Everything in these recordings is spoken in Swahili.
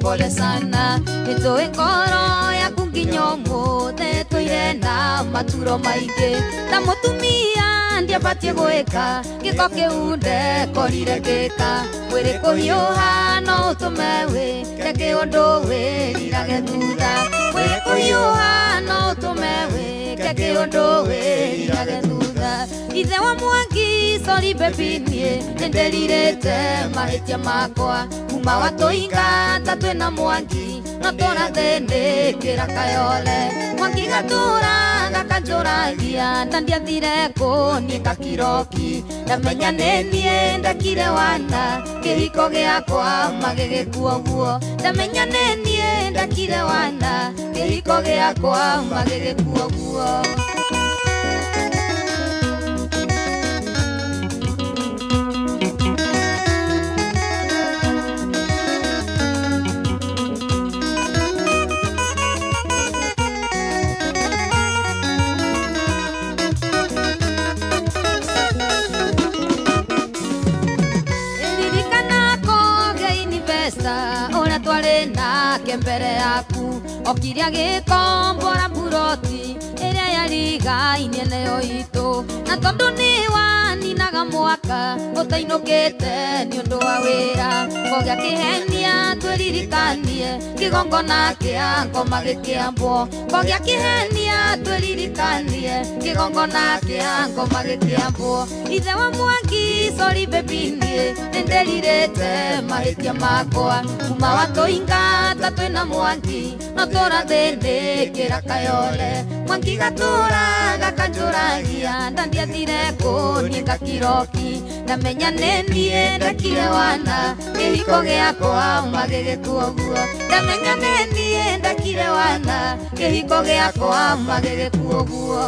pole sana nitoe ngoro yaku nginya ũmũthĩ tũire na maturo maingĩ ta mũtumia ndiabatie gwĩka gĩko kĩu ndekorire ngĩka mwĩrĩ kũhiũha no ũtũme wĩke kĩũndũ wĩrirage thutha mwĩrĩ kũhiũha no ũtũme wĩke kĩũndũ wĩrirage thutha ithe wa Mwangi sorry baby niĩ nĩndĩrirĩte mahĩtia makwa kuma watũingata twĩna Mwangi no tũrathĩnĩkĩra Kayole Mwangi gatũra gakanjũragia na ndiathire kũniĩ Kiroki ndamenya nĩ niĩ ndekire wana kĩhiko gĩakwa magĩgĩkua ũguo ndamenya nĩ niĩ ndekire wana kĩhiko gĩakwa magĩgĩkua ũguo mbere yaku okiria gĩkombora mburoti ĩrĩa yarigainie nayo itũ na tondũ nĩ waninaga mwaka ũtainũkĩte nĩ ũndũ wa wĩra kogĩa kĩhenia twĩririkanie kĩgongona kĩa ngoma gĩkĩambwo kogĩa kĩhenia twĩririkanie kĩgongona kĩa ngoma gĩkĩambwo ithe wa Mwangi sorry baby niĩ nĩndĩrirĩte mahĩtia makwa kuma watũingata twĩna Mwangi no tũrathĩnĩkĩra Kayole Mwangi gatũra gakanjũragia ndandiathire kũniĩ Kiroki ndamenya nĩ niĩ ndekire wana kĩhiko gĩakwa magĩgĩkua ũguo ndamenya nĩ niĩ ndekire wana kĩhiko gĩakwa magĩgĩkua ũguo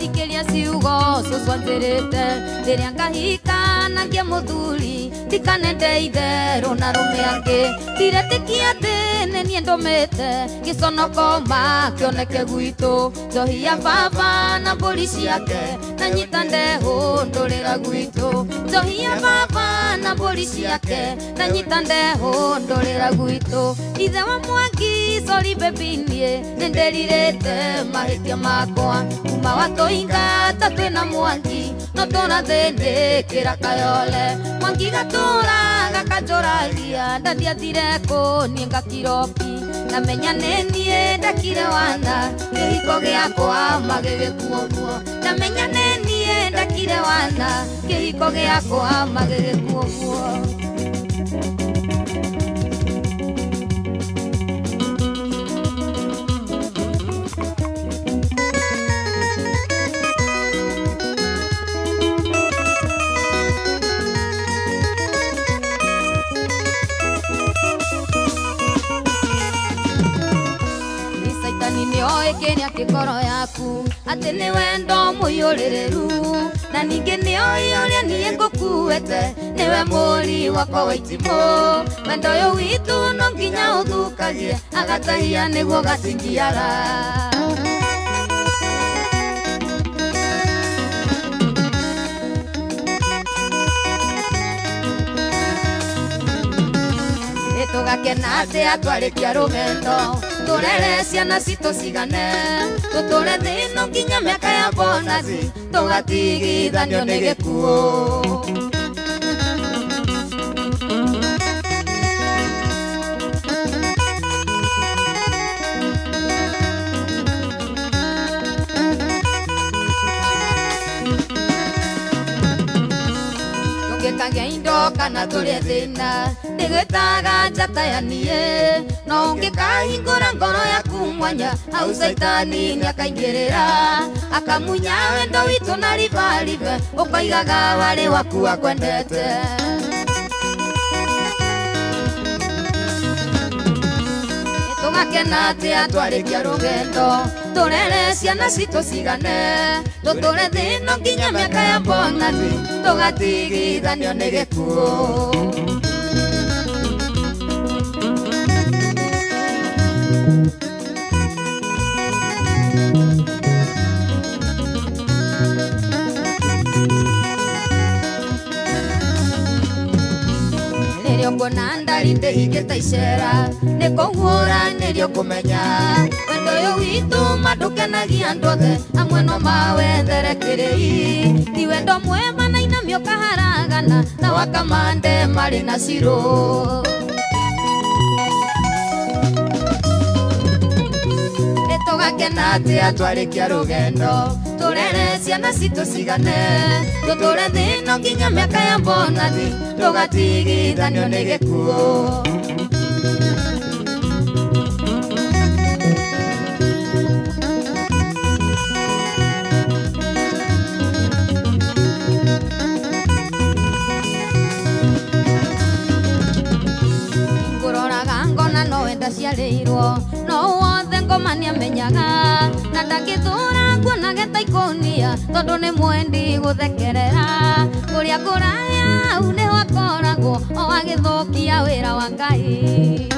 Rikeria ciugo cũcwanjĩrĩte rĩrĩa ngahika na ngĩe mũthuri ndikanende itherũ na rũme angĩ ndiretĩkia atĩ nĩ niĩ ndũmĩte gĩconokoma kĩoneke gwitũ njohi ya baba na mbũri ciake na nyita ndehũ ndũrĩra gwitũ njohi ya baba na mbũri ciake na nyita ndehũ ndũrĩra gwitũ ithe wa Mwangi sorry baby niĩ nĩndĩrirĩte mahĩtia makwa kuma watũingata twĩna Mwangi no tũrathĩnĩkĩra Kayole Mwangi gatũra gakanjũragia ndandiathire kũniĩ Kiroki ndamenya nĩ niĩ ndekire wana kĩhiko gĩakwa magĩgĩkua ũguo ndamenya nĩ niĩ ndekire wana kĩhiko gĩakwa magĩgĩkua ũguo Kenya kĩkoro yaku atĩ nĩ wendo mũiyũrĩrĩru na ningĩ nĩ ũrĩa niĩ ngũkuĩte nĩwe mũri wakwa wa itimũ wendo ũyũ witũ no nginya ũthũkagie agatahia nĩguo gatingiara tũgakena atĩ atwarĩkia rũgendo tũrere ciana citũ cigane tũtũre thĩno nginya mĩaka ya bonathi tũgatigithanio nĩ gĩkuũ tũngĩkagia indo kana tũrĩe thĩna ndĩgwĩtaga njata ya niĩ no ũngĩkahingũra ngoro yaku mwanya hau caitani nĩakaingĩrĩra akamunya wendo witũ na ribaribe ũkoigaga warĩ waku wakwendete tũgakena atĩ atwarĩkia rũgendo turere ciana citu cigane tuture thino nginya miaka ya bonathi tugatigithanio ni gikuo Ngona ndarinde igeta icera nikuhura nirio kumenya wendo yo witu madukenagia andu othe amwe no mawethere kirei ti wendo mwema na inamio kaharagana na wakamande mari na ciro nitugakena ati atwarikia rugendo turere ciana citu cigane tuture thino nginya miaka ya bonathi tugatigithanio ni gikuo nguroraga ngona no wenda ciarĩirwo no wothe ngoma nĩamenyaga na ndangĩthũra kuona getaikonia tondũ nĩ mwendi gũthekerera kũrĩa kũraya au nĩho akoragwo o agĩthũkia wĩra wa Ngai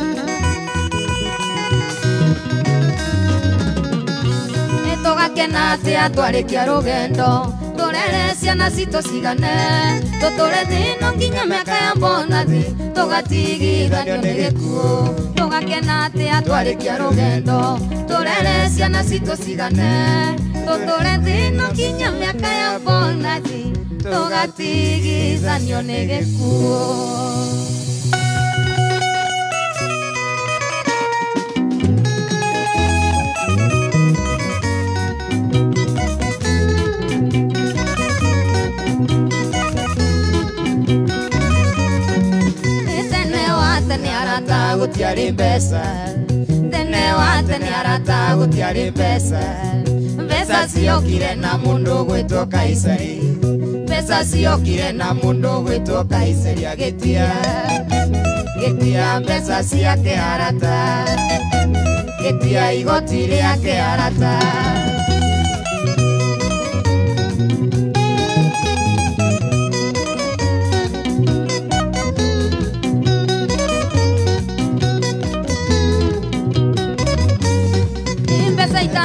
nĩtũgakena atĩ atwarĩkia rũgendo turere ciana citu cigane tuture thino nginya miaka ya bonathi tugatigithanio ni gikuo tugakena ati atwarikia rugendo turere ciana citu cigane tuture thino nginya miaka ya bonathi tugatigithanio ni gikuo gutiari mbesa tene wa tene arata gutiari mbesa mbesa ciokire na mundu gwitwo Kaisari mbesa ciokire na mundu gwitwo Kaisari agitia mbesa ciake arata gitia igoti riake arata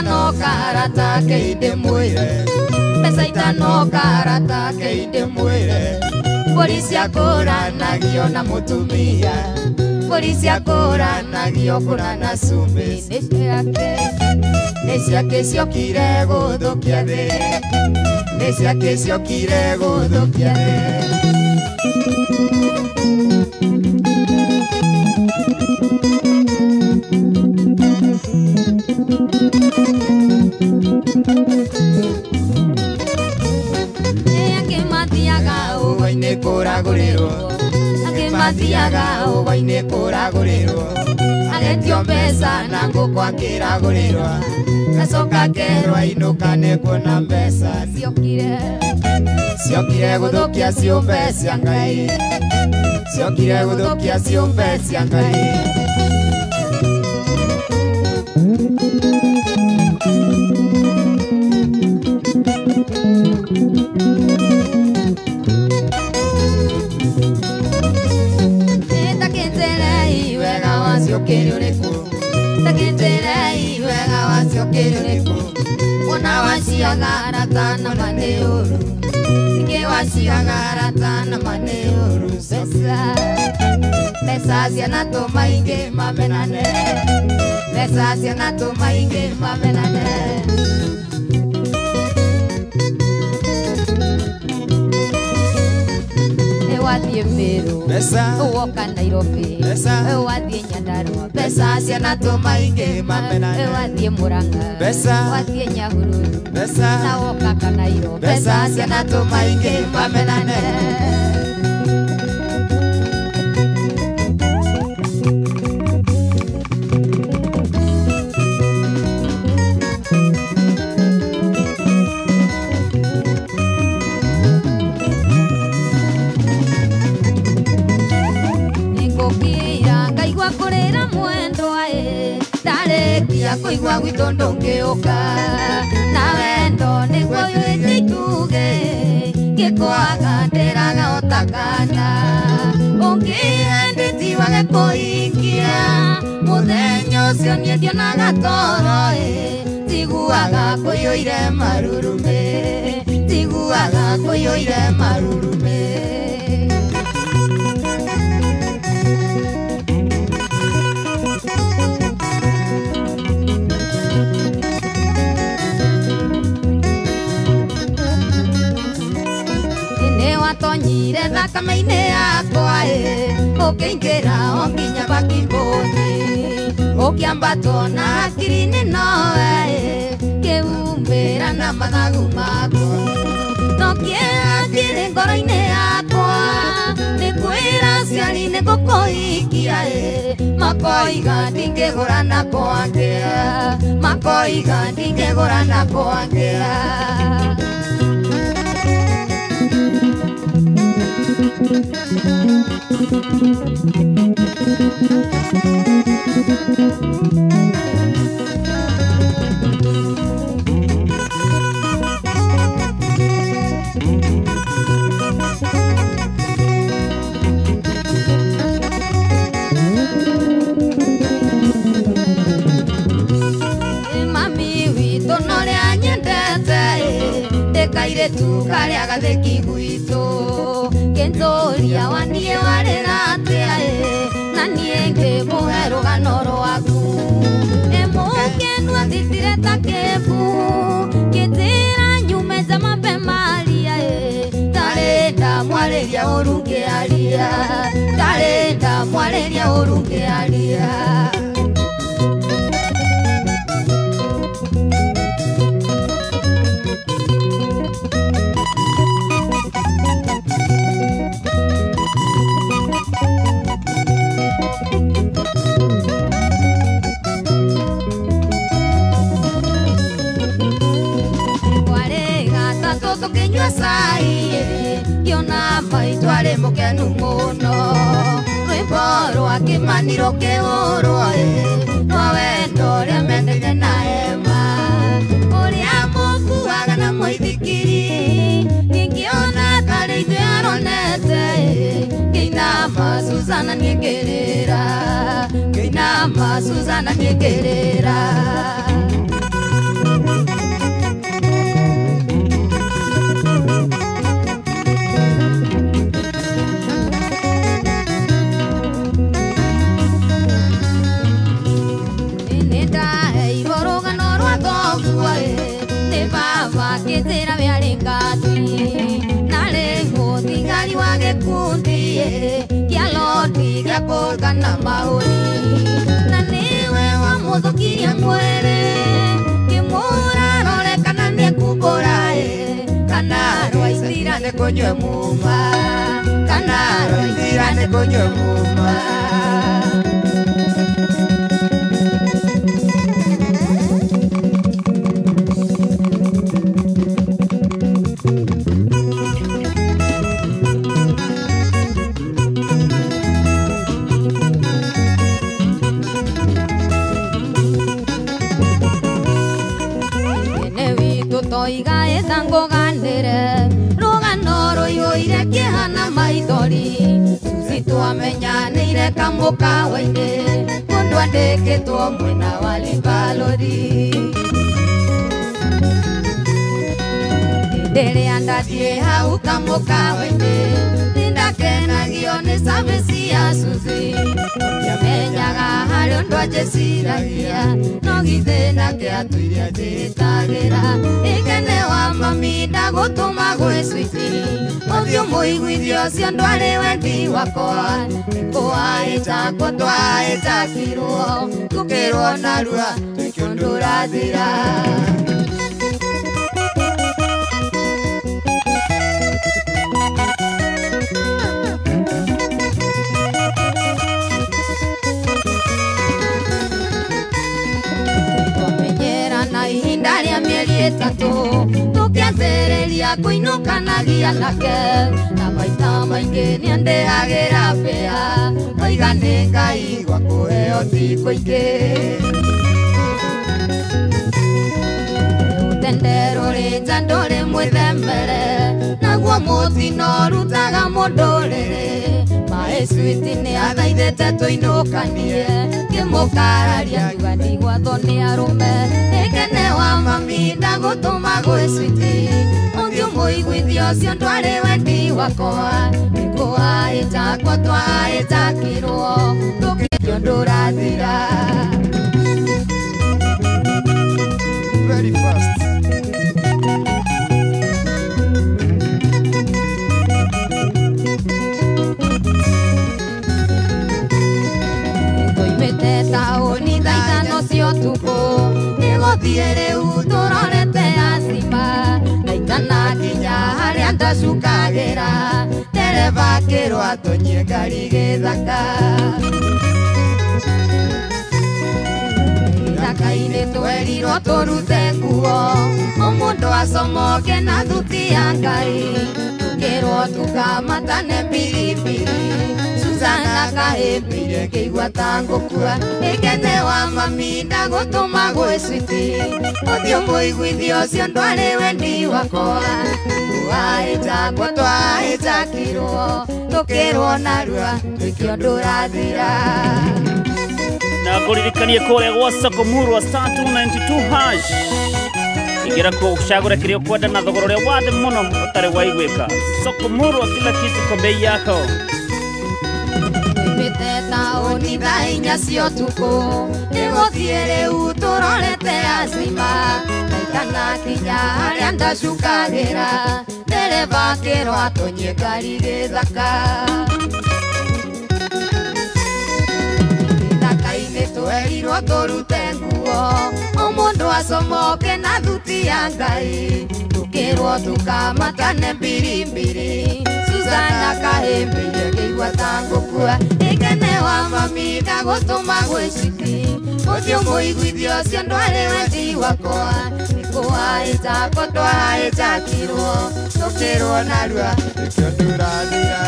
no karata keinde mwire pesa itano karata keinde mwire polisi akoranagio na mutumia polisi akoranagio kurana sumbi niciake ciokire guthukia thi niciake ciokire guthukia thi Mathiaga ugo-inĩ kũragũrĩrwo agetio mbeca na ngũkũ akĩragũrĩrwo gacoka kerwo ainũka nĩkuona mbeca ciokire gũthũkia ciũmbe cia Ngai ciokire gũthũkia ciũmbe cia Ngai Wana wasiagara na maneuru Ike wasiagara na maneuru Pesa siana to mainge mamenane Pesa siana to mainge mamenane Ewadie Meru Uoka Nairobi Ewadie Nyandarua Pesa siana to mainge mamenane Ewadie Muranga Ewadie Nyahururu Na uoka Kanairo Pesa siana to mainge mamenane cia kuigua gwitũ ndũngĩũka na wendo nĩguo wĩtie ituge gĩkwaga ndĩraga ũtakana ũngĩendeti wage kũhingia mũthenya ũcio niĩ ndionaga toro njiguaga kũiyũire marurume njiguaga kũiyũire marurume watonyire thakame-inĩ yakwa ũkĩingĩra o nginya bakibũni ũkĩambatwo na hakiri-inĩ nowe kĩhumbĩra na mathagu maku nokĩakĩrĩ ngoro-inĩ yakwa nĩ kwĩra aciari nĩ ngũkũhikia makoiga ndingĩgũrana kwangĩa makoiga ndingĩgũrana kwangĩa mami witũ norĩa nyendete ndĩkairĩtu karĩa gatheki gwitũ kĩntũria waniĩ warĩra atĩa na niĩ ngĩmũhe rũgano rwaku mũkenu athitire ta kĩmbu ngĩtĩra nyume nja mapemaria ndarenda mwarĩria ũru ngĩaria ndarenda mwarĩria ũru ngĩaria Kiona maitware mukenu muno rwimbo rwa Kimani rũkĩhũrwo rwa wendo ũrĩa mendeire na ema ũrĩa mũkuaga na mũithikiri ingĩona tarĩ ithuĩ aronete ngĩinama Susana niĩ ngĩrĩra ngĩinama Susana niĩ ngĩrĩra Kĩtĩra wĩarĩ ngatwi narĩ mũthigari wa gĩkundi kĩa Lodi gĩa kũgana mahũri na nĩwe wamũthũkirie mwĩrĩ ngĩmũra rore kana nĩekumbũra kana rwaithira nĩkũnyue muma kana rwaithira nĩkũnyue muma toiga etangũganĩre rũgano rũiyũire kĩhana maithori Suzi twamenyanĩire kamũkawa-inĩ mũndũ andĩkĩtwo mwena wa Libalori hĩndĩ ĩrĩa ndathiĩ hau kamũkawa-inĩ nĩndakenagio nĩ service ya Suzi ndiamenyaga harĩ ũndũ anjĩciragia no githĩ nake atũire anjĩtagĩra ikene wa mami ndagũtũma gwĩ switi ũthiũ mũiguithio ũcio ndwarĩ wendi wakwa nĩkũhĩtakwo twahĩtakirwo tũkĩrwo narua twĩkĩ ũndũ ũrathira ihinda rĩa mĩeri ĩtatũ tũkĩambĩrĩria kũinũkanagia nake na maita maingĩ nĩandĩhagĩra mbĩa oiga nĩ Ngai gwa kũheo thikũ ingĩ Utendero rĩnja ndũrĩ mwĩthembere naguo mũtino rutaga mũndũrĩrĩ Maĩcuiti nĩ athaithĩte tũinũkanie ngĩmũkararia ngiuga ndigwathwo nĩ arũme Ĩkene wa mami ndagũtũma gwĩ cuiti ũthiũ mũiguithio ũcio ndwarĩ wendi wakwa nĩkũhahĩtakwo twahĩtakirwo tũkĩrio ndũrathira Very fast. Tũimĩte taũni thaa ithano cia ũtukũ nĩgũthiĩ rĩu tũrorete acima naitana nginya harĩa ndacukagĩra ndereba akĩrwo atonyie ngari gĩthaka Gĩthaka-inĩ twerirwo tũrute nguo mũndũ acomoke na thuti ya Ngai tũkĩrwo tukamatane biribiri Susana kahĩmbire ngĩigua ta ngũkua Ĩkene wa mami ndagũtũma gwĩ cuiti ũthiũ mũiguithio ũcio ndwarĩ wendi wakwa twahĩtakwo twahĩtakirwo tũkĩrwo narua twĩkio ndũrathira Na kuririkanie kũrĩa gwa Sokomurwa *292# Ingira kuchagura kĩrĩa ũkwenda na thogora ũrĩa wa thĩ mũno ũtarĩ waiguĩka Sokomurwa kila kitu kwa bei yako Tũimĩte taũni thaa inya cia ũtukũ nĩgũthiĩ rĩu tũrorete acima naitana nginya harĩa ndacukagĩra ndereba akĩrwo atonyie ngari gĩthaka Gĩthaka-inĩ twerirwo tũrute nguo mũndũ acomoke na thuti ya Ngai tũkĩrwo tukamatane biribiri Susana kahĩmbĩire ngĩigua ta ngũkua Ĩkene wa mami ndagũtũma gwĩ cuiti ũthiũ mũiguithio ũcio ndwarĩ wendi wakwa nĩkũhahĩtakwo twahĩtakirwo tũkĩrwo narua Twĩkio ndũrathira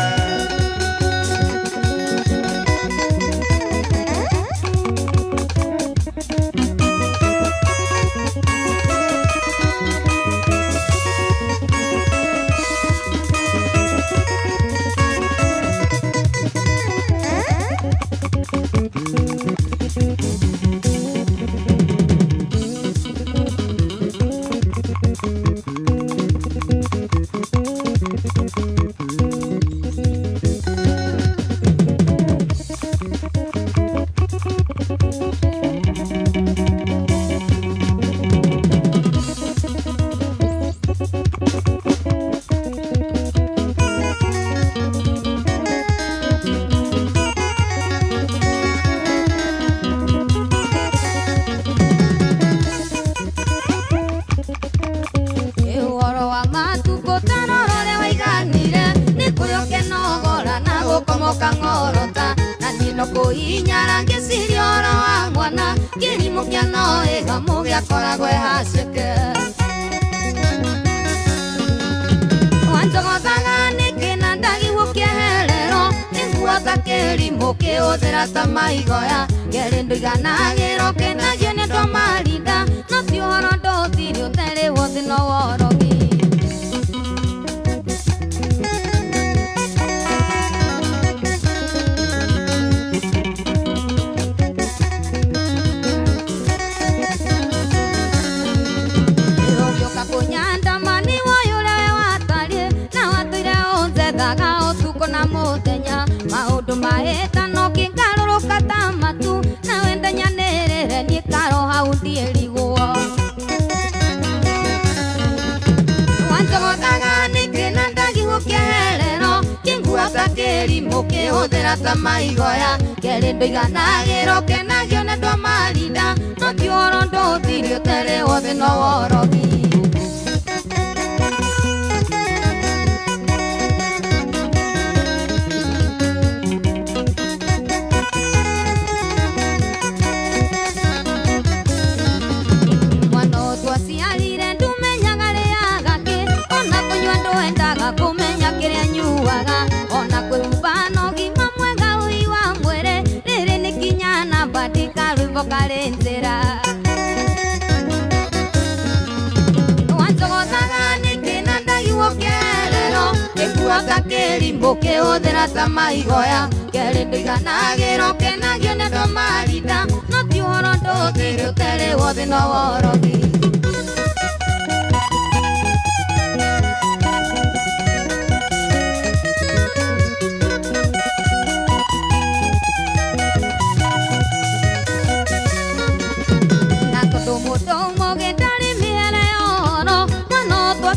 Kangorota na nino kuinyara ngĩciria ũhoro wa mwana kĩrimũ kĩa noĩga mũgĩakoragwo haceke wanjogothaga nĩkĩ na ndagĩguo kĩeherero nĩguotha kĩrimũ kĩhũthĩra ta maigoya ngĩrĩndũ iganagĩro kĩnagio nĩ andũ a marinda no ti ũhoro ndũthiri ũtarĩ wothe no worogi maũndũ mahĩtano kĩngarũrũka ta matu na wenda nyanĩrĩre niĩ karo hau ndiĩrigwo wanjogothaga nĩkĩ na ndagĩguo kĩeherero kĩnguota kĩrimũ kĩhũthĩra ta maigoya kĩrĩndũ iganagĩro kĩnagio nĩ andũ a marinda no ti ũhoro ndũthiri ũtarĩ wothe no worogi kumenya kĩrĩa nyuaga ona kwĩhumba na ũgima mwega ũi wa mwĩrĩ rĩrĩ nĩ kinya namba ndikarwĩmbo karĩ njĩra ta kirimbo kiuthira ta maigoya kerindu iganagiro kenagio ni andu marida no ti uhoro nduthire utere wothe no worogi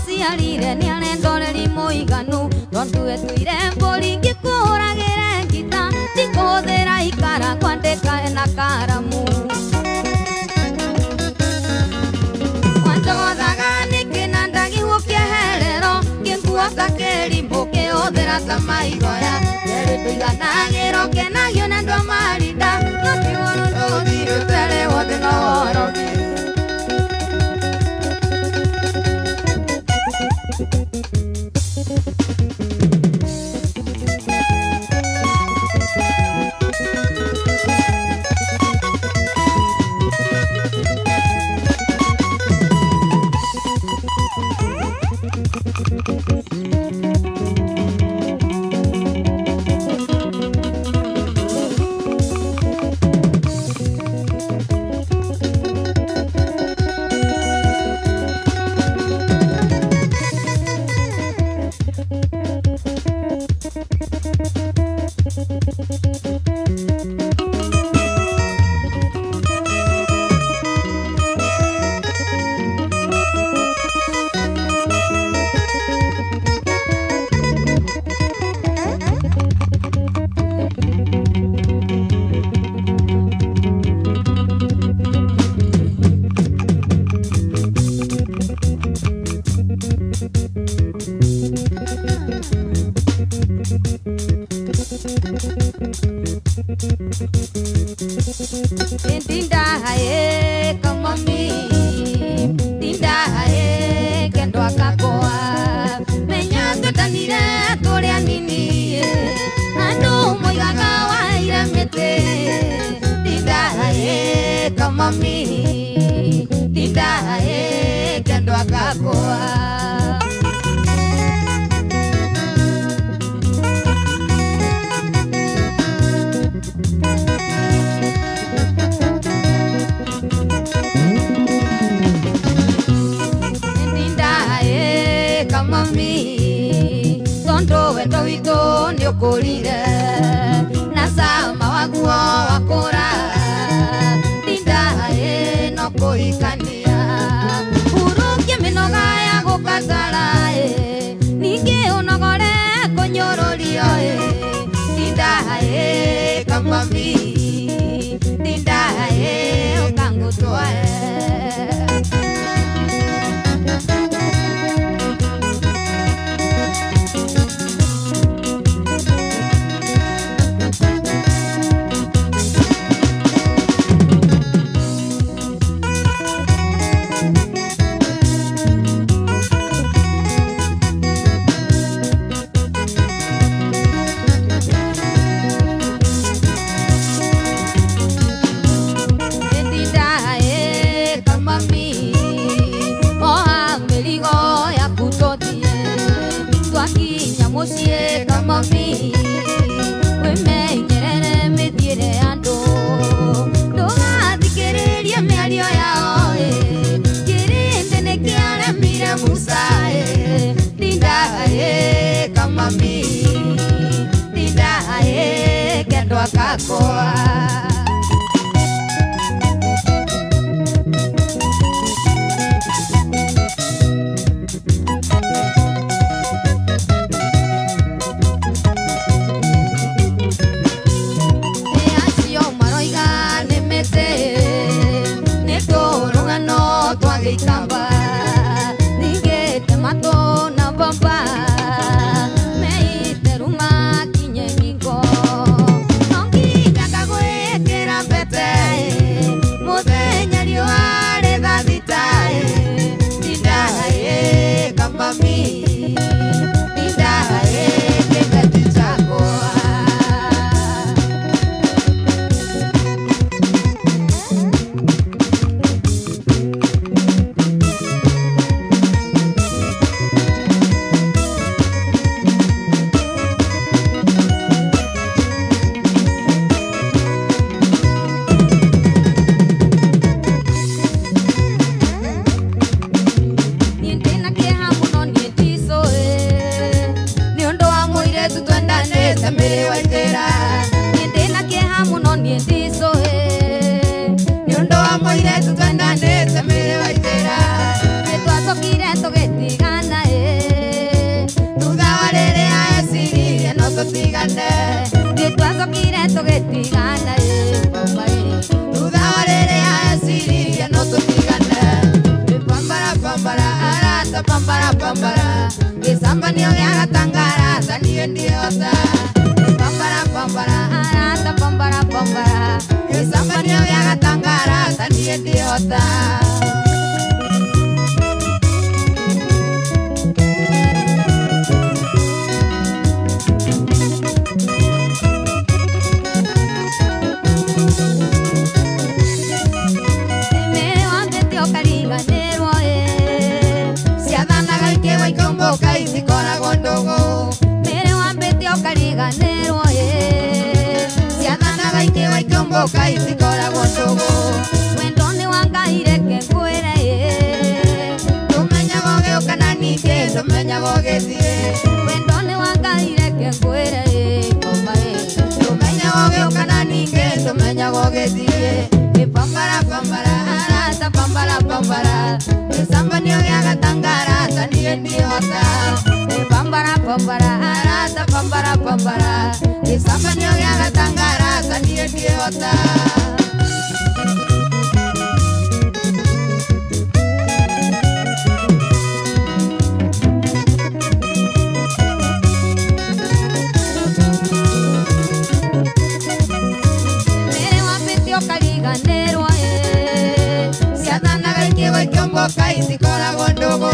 Ciarire ni arendoreri muiganu tondu etuire mburi ngikũragĩre ngita ndikũhũthĩra ikara kwandĩka na karamu wandogothaga nĩkĩnandagihũ kĩeherero ngĩnguo ta kĩrimbu kĩhũthĩra ta maigoya kĩrĩndũ iganagĩro kenagio na andũ marinda no ti ũhoro ndũthire ũtere wothe no worogi mere waitera ndina kieha muno nie ndicoe niondo wa moire tutwendanite mere waitera twacokire tugitigana thutha wa riria eciririe no tutigane twacokire tugitigana thutha wa riria eciririe no tutigane pambara pambara arata pambara pambara gisambanio gia gatangara tanie ndiota pambara pambara arata pambara pambara gisambanio gia gatangara tanie ndiota Boca y picora gotogo, cuentone wangaire que fuera tu meña goge o canani que tu meña goge tie, cuentone wangaire que fuera tu meña goge o canani que tu meña goge tie, que pambara pambara arata pambara pambara, que sambanio ya gatangara tani endiota, que pambara pambara arata pambara pambara, que sambanio ya gatangara tani endiota. Kai si kora gondogo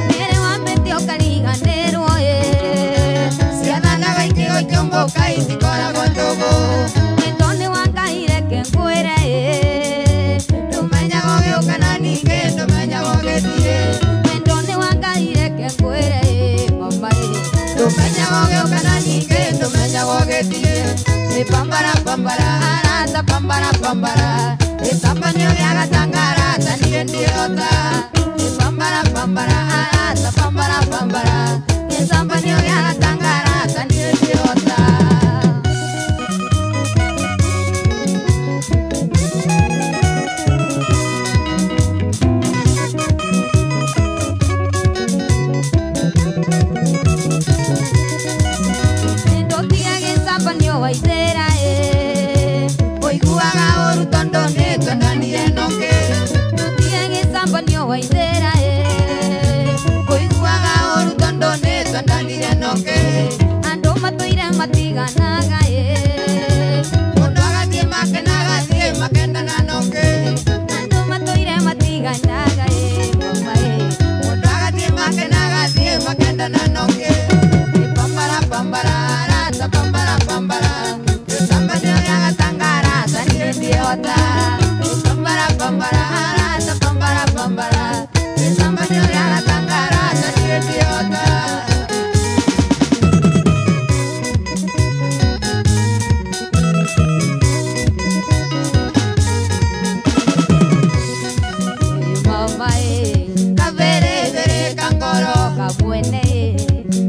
mere wa meti o kaliga nero si adana gai que hoy combo kai si kora gondogo entone wa kai re que fuera tu meña goge o canani que tu meña goge tie entone wa kai re que fuera mamá tu meña goge o canani que tu meña goge tie mi pambara pambara arata pambara pambara esa panio ya gatangara tani endiota pambara pambara arata pambara pambara esa panio ya gatangara tani endiota endotia esa panio waitera oiguaga orutondo neto ndanire noke sambanio waitera oiguaga orutondo neto ndanire noke ando matoire matiganaga mundu agathie makenda na noke ando matoire matiganaga mama mundu agathie makenda na noke pambara pambara arata pambara pambara sambanio ya gatangara tani ndiota pambara pambara arata pambara pambara sambanio ya gatangara tani ndiota mama kavere vere kangoro kabuene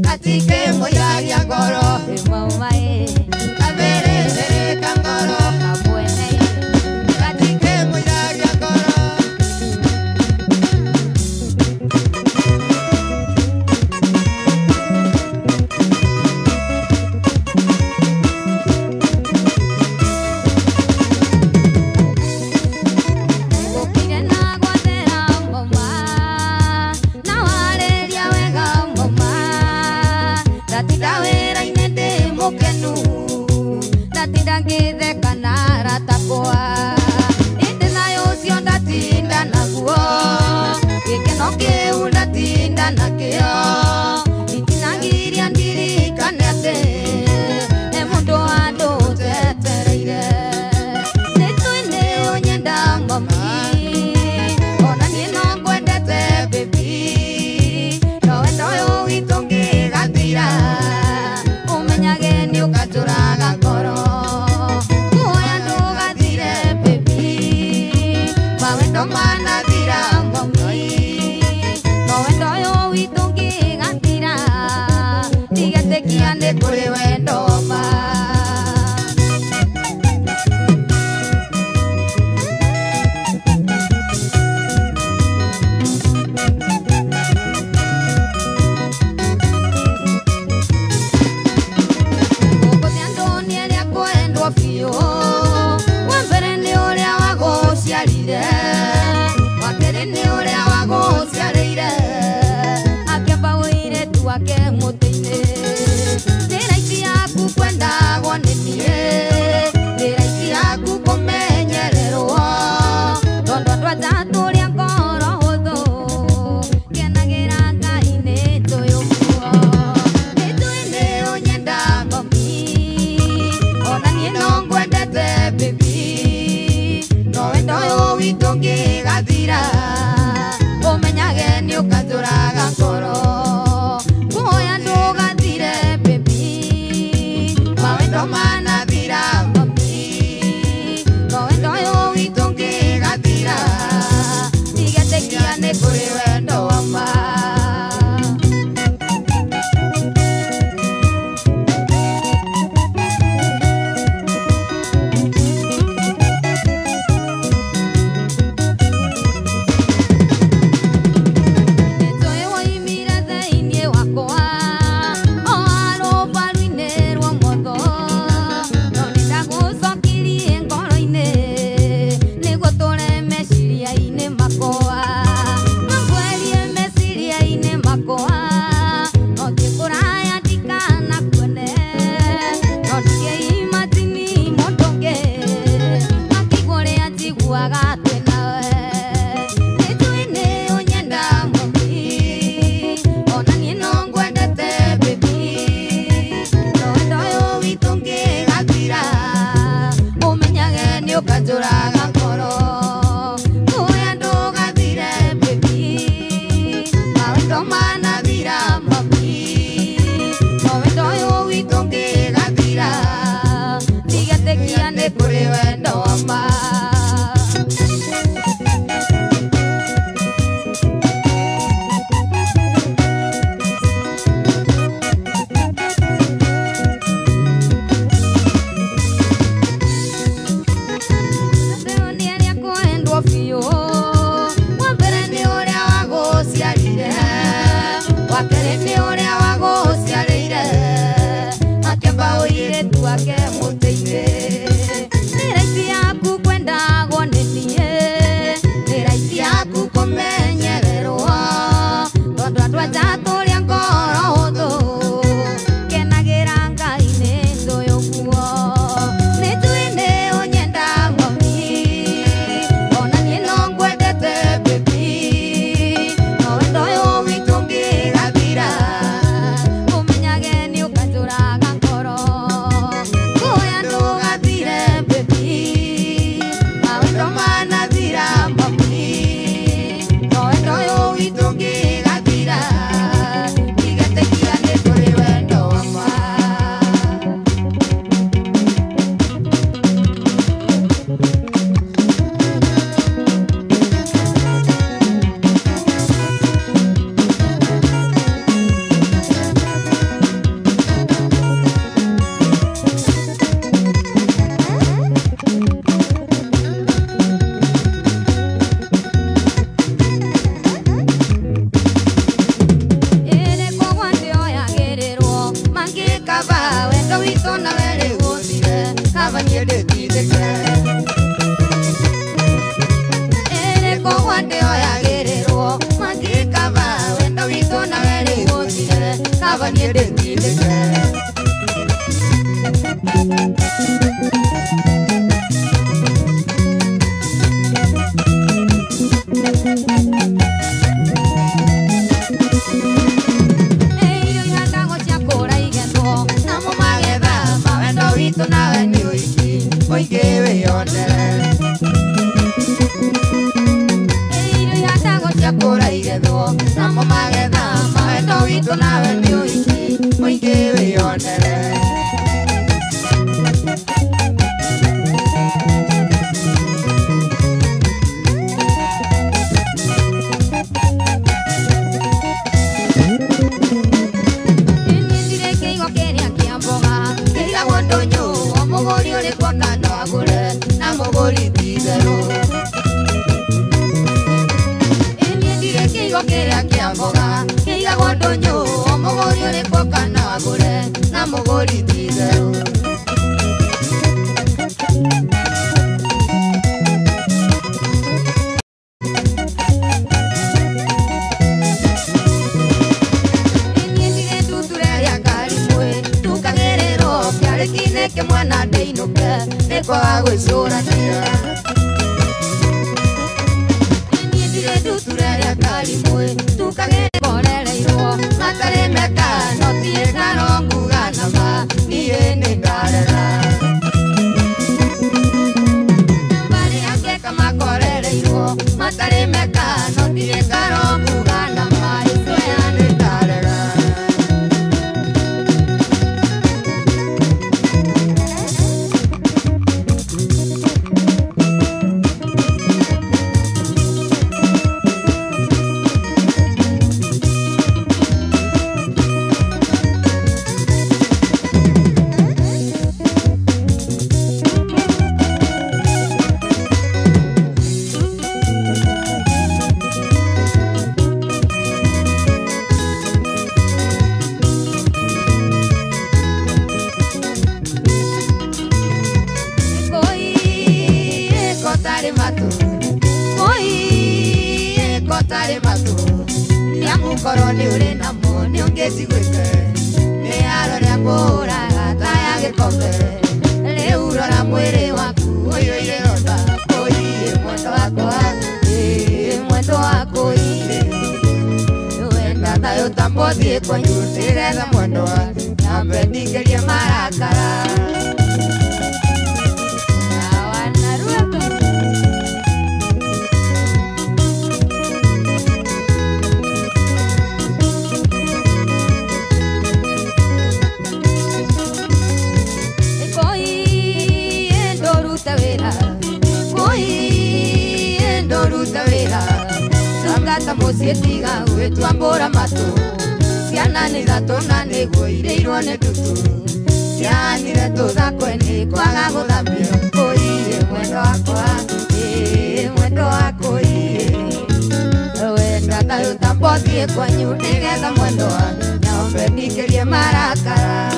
katike moya ya goro mama kavere vere kangoro kabuene katike moya ya goro muteine niraiti yaku kwenda gwanenie niraiti yaku kumenyererwo tondo twaja turia ngoro huthu kenagira Ngai ni tuyukuo nitwini unyenda mami ona nie no ngwendete baby no wendo uyu witu ngigathira umenyage ni ukaturaga ngoro kuoya ndugathire baby mawendo manathira mami no wendo uyu witu ngigathira tigetekia ni kuri wendo wa ma Mugori ke mwana ndeinuke nikwaga gwicurania niĩ ndirĩ ndutureria karimwe tukagekorereirwo matarĩ meka no tiĩ ngaro nguga nama niĩ nĩ ndarera bari angĩka makorereirwo matarĩ meka no tiĩ ngaro nguga nama icoya nĩ ndarera koroni uri namo ni ungecigwite ni aroria nguraga taya gikombe riurora mwiri waku uyu ironda kuiye mwendo wakwa mwendo wako iye wenda tayo tambothie kwanyu nigetha mwendo wa nyambe ndingerie marakara musietiga gwitwambura matu ciana nĩ gatũna nĩguo irĩirwo nĩ ndutu cianire tũthakweni kwaga gũthambio kũiye mwendo wakwa mwendo wako iye wenda tayo tambothie kwanyu nĩgetha mwendo wa nyambe ndingĩrie marakara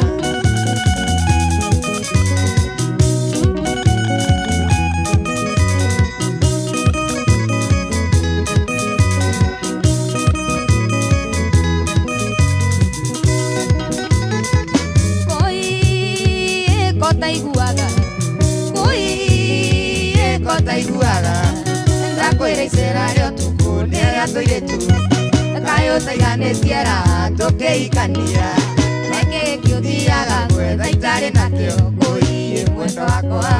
ndakwĩra icera rĩa ũtukũ nĩ rĩa tũirĩtu kayo taiganĩtiera tũkĩikania nĩkĩ gĩkĩũthiaga gwetha itarĩ nakĩo kũiye mwendo wakwa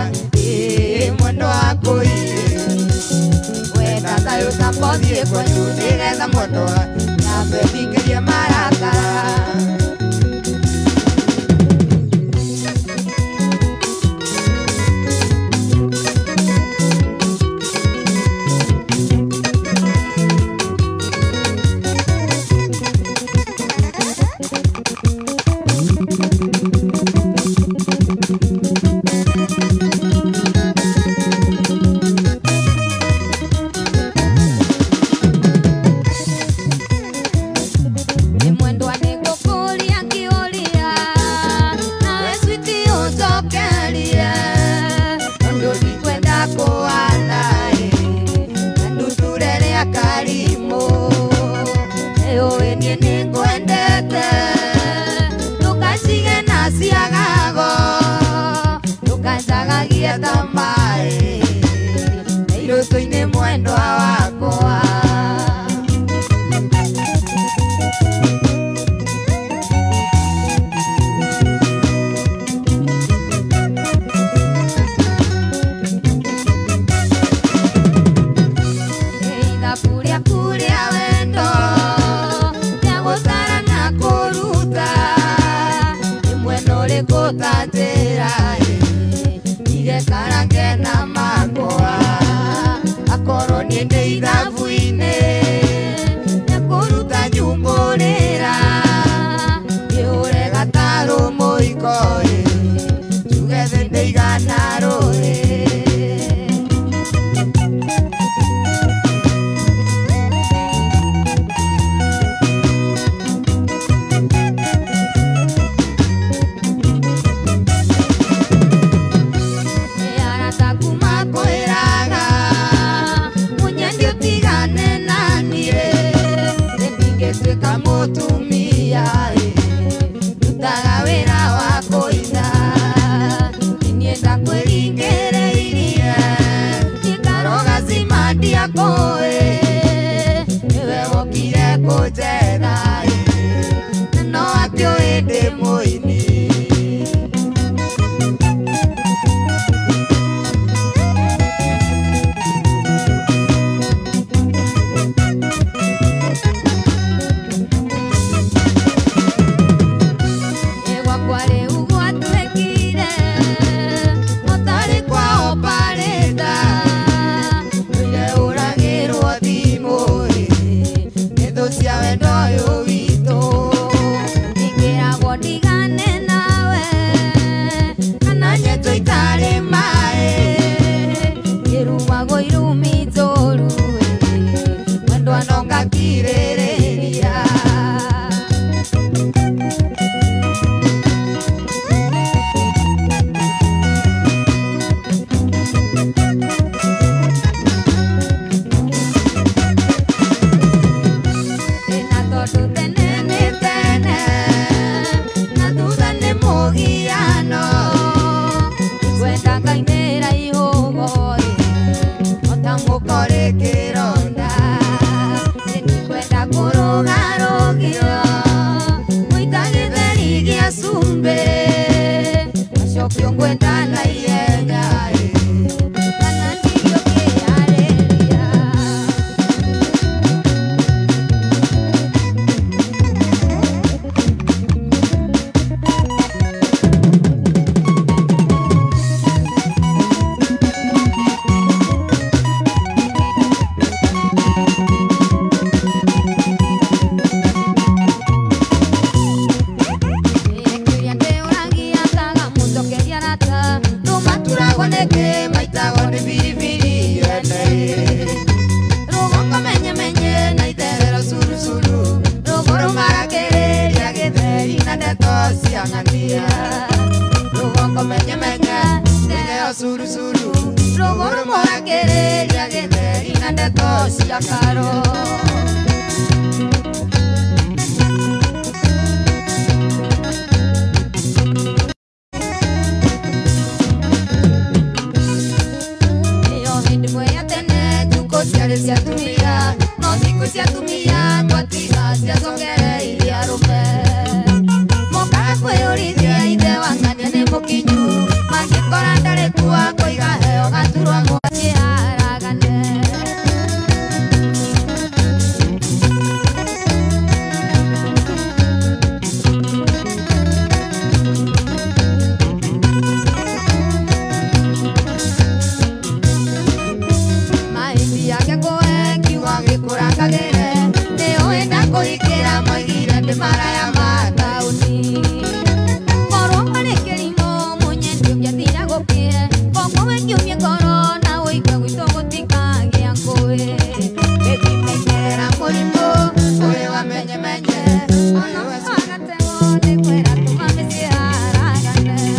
mwendo wako iye wenda tayo tambothie kwanyu nĩgetha mwendo wa nyambe ndingĩrie marakara surusuru Rogoro mora quereria getheri na ndeto cia karo Cia tumia, no dico cia tumia, tuatira cia songere iria rume. Moka kwe oridia ide wangania ne mokinyu, mangi korandare tua koiga heo gaturwa mwachi haragane. Maraya matauni Koro mare kelimo munye ndio tia gokie Kongo wengi umye corona oika wito gotika giankoe Baby menyera molimo oye wa menye Ono sagatego ne kwera tumame siaragane